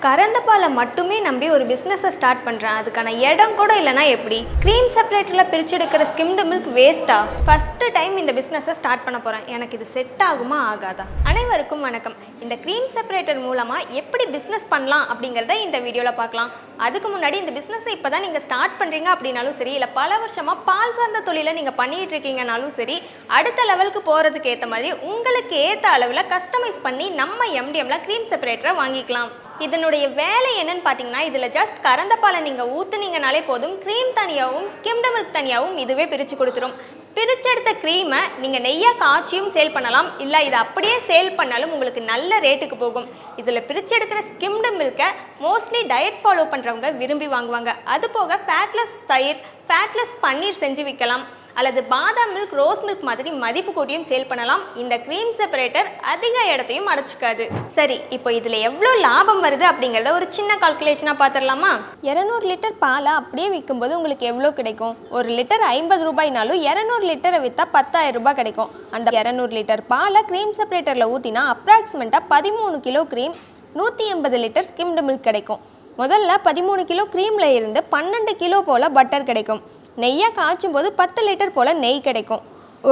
கறந்த பாலை மட்டுமே நம்பி ஒரு பிஸ்னஸை ஸ்டார்ட் பண்ணுறேன், அதுக்கான இடம் கூட இல்லைனா எப்படி? க்ரீம் செப்பரேட்டரில் பிரிச்செடுக்கிற ஸ்கிம்டு மில்க் வேஸ்ட்டா? ஃபஸ்ட்டு டைம் இந்த பிஸ்னஸை ஸ்டார்ட் பண்ண போகிறேன், எனக்கு இது செட் ஆகுமா ஆகாதா? அனைவருக்கும் வணக்கம். இந்த க்ரீம் செப்பரேட்டர் மூலமாக எப்படி பிஸ்னஸ் பண்ணலாம் அப்படிங்கிறத இந்த வீடியோவில் பார்க்கலாம். அதுக்கு முன்னாடி இந்த பிஸ்னஸை இப்போ தான் நீங்கள் ஸ்டார்ட் பண்ணுறீங்க அப்படின்னாலும் சரி, இல்லை பல வருஷமாக பால் சார்ந்த தொழிலை நீங்கள் பண்ணிகிட்டு இருக்கீங்கனாலும் சரி, அடுத்த லெவலுக்கு போகிறதுக்கு ஏற்ற மாதிரி உங்களுக்கு ஏற்ற அளவில் கஸ்டமைஸ் பண்ணி நம்ம MDMல க்ரீம் செப்பரேட்டரை வாங்கிக்கலாம். இதனுடைய வேலை என்னன்னு பார்த்தீங்கன்னா, இதில் ஜஸ்ட் கறந்த பாலை நீங்கள் ஊற்றுனீங்கனாலே போதும், க்ரீம் தனியாகவும் ஸ்கிம்டு மில்க் தனியாகவும் இதுவே பிரித்து கொடுத்துரும். பிரிச்செடுத்த க்ரீமை நீங்கள் நெய்யாக காய்ச்சியும் சேல் பண்ணலாம், இல்லை இதை அப்படியே சேல் பண்ணாலும் உங்களுக்கு நல்ல ரேட்டுக்கு போகும். இதில் பிரிச்செடுக்கிற ஸ்கிம்டு மில்கை மோஸ்ட்லி டயட் ஃபாலோ பண்ணுறவங்க விரும்பி வாங்குவாங்க. அது போக ஃபேட்லெஸ் தயிர், ஃபேட்லெஸ் பன்னீர் செஞ்சு விற்கலாம், அல்லது பாதாம் மில்க், ரோஸ் மில்க் மாதிரி மதிப்பு கூட்டியும் சேல் பண்ணலாம். இந்த க்ரீம் செப்பரேட்டர் அதிக இடத்தையும் அடைச்சிக்காது. சரி, இப்போ இதில் எவ்வளோ லாபம் வருது அப்படிங்கிறத ஒரு சின்ன கால்குலேஷனாக பார்த்துடலாமா? 200 லிட்டர் பாலை அப்படியே விற்கும்போது உங்களுக்கு எவ்வளோ கிடைக்கும்? ஒரு லிட்டர் 50 ரூபாய்னாலும் 200 லிட்டரை விற்றா 10,000 ரூபாய் கிடைக்கும். அந்த 200 லிட்டர் பாலை க்ரீம் செப்பரேட்டரில் ஊற்றினா அப்ராக்சிமேட்டாக 13 kilo cream, 180 litre skimmed milk கிடைக்கும். முதல்ல 13 கிலோ க்ரீமில் இருந்து 12 கிலோ போல் பட்டர் கிடைக்கும். நெய்யாக காய்ச்சும் போது 10 லிட்டர் போல் நெய் கிடைக்கும்.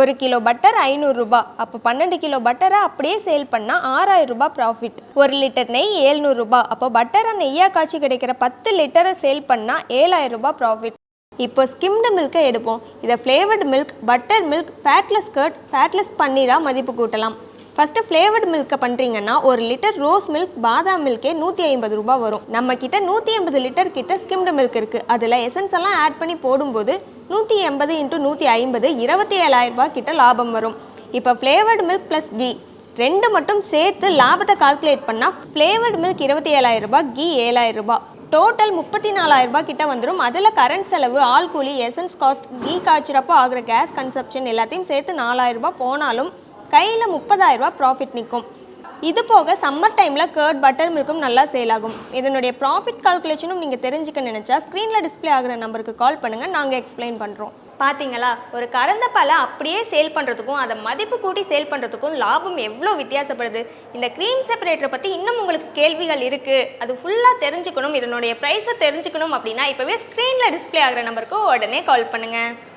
1 கிலோ பட்டர் 500 ரூபாய். அப்போ 12 கிலோ பட்டரை அப்படியே சேல் பண்ணால் 6000 ரூபாய் ப்ராஃபிட். 1 லிட்டர் நெய் 700 ரூபாய். அப்போ பட்டரை நெய்யாக காய்ச்சி கிடைக்கிற 10 லிட்டரை சேல் பண்ணால் 7000 ரூபாய் ப்ராஃபிட். இப்போ ஸ்கிம்டு மில்கை எடுப்போம். இதை flavoured milk, butter milk, fatless curd, fatless பன்னீராக மதிப்பு கூட்டலாம். ஃபஸ்ட்டு ஃப்ளேவர்டு மில்கை பண்ணுறீங்கன்னா 1 லிட்டர் ரோஸ் மில்க், பாதாம் மில்கே 150 ரூபாய் வரும். நம்ம கிட்ட 180 லிட்டர் கிட்ட ஸ்கிம்டு மில்க் இருக்குது. அதில் எசன்ஸ் எல்லாம் ஆட் பண்ணி போடும்போது 180 × 150 27,000 ரூபாய் கிட்ட லாபம் வரும். இப்போ ஃப்ளேவர்டு மில்க் ப்ளஸ் கீ ரெண்டு மட்டும் சேர்த்து லாபத்தை கால்குலேட் பண்ணால் ஃப்ளேவர்டு மில்க் 27,000 ரூபாய், கீ 7,000 ரூபாய், டோட்டல் 34,000 ரூபாய் கிட்ட வந்துடும். அதில் கரண்ட் செலவு, ஆள் கூலி, எசன்ஸ் காஸ்ட், கீ காய்ச்சிறப்போ ஆகிற கேஸ் கன்சப்ஷன் எல்லாத்தையும் சேர்த்து 4,000 ரூபாய் போனாலும் கையில் 30,000 ரூபாய் ப்ராஃபிட் நிற்கும். இது போக சம்மர் டைமில் கர்ட், பட்டர் மில்க்கும் நல்லா சேல் ஆகும். இதனுடைய ப்ராஃபிட் கால்குலேஷனும் நீங்கள் தெரிஞ்சுக்க நினச்சா ஸ்க்ரீனில் டிஸ்பிளே ஆகிற நம்பருக்கு கால் பண்ணுங்கள், நாங்கள் எக்ஸ்பிளைன் பண்ணுறோம். பார்த்தீங்களா, ஒரு கறந்த பாலை அப்படியே சேல் பண்ணுறதுக்கும் அதை மதிப்பு கூட்டி சேல் பண்ணுறதுக்கும் லாபம் எவ்வளோ வித்தியாசப்படுது. இந்த க்ரீம் செப்பரேட்டரை பற்றி இன்னும் உங்களுக்கு கேள்விகள் இருக்குது, அது ஃபுல்லாக தெரிஞ்சுக்கணும், இதனுடைய ப்ரைஸை தெரிஞ்சுக்கணும் அப்படின்னா இப்போவே ஸ்க்ரீனில் டிஸ்பிளே ஆகிற நம்பருக்கு உடனே கால் பண்ணுங்கள்.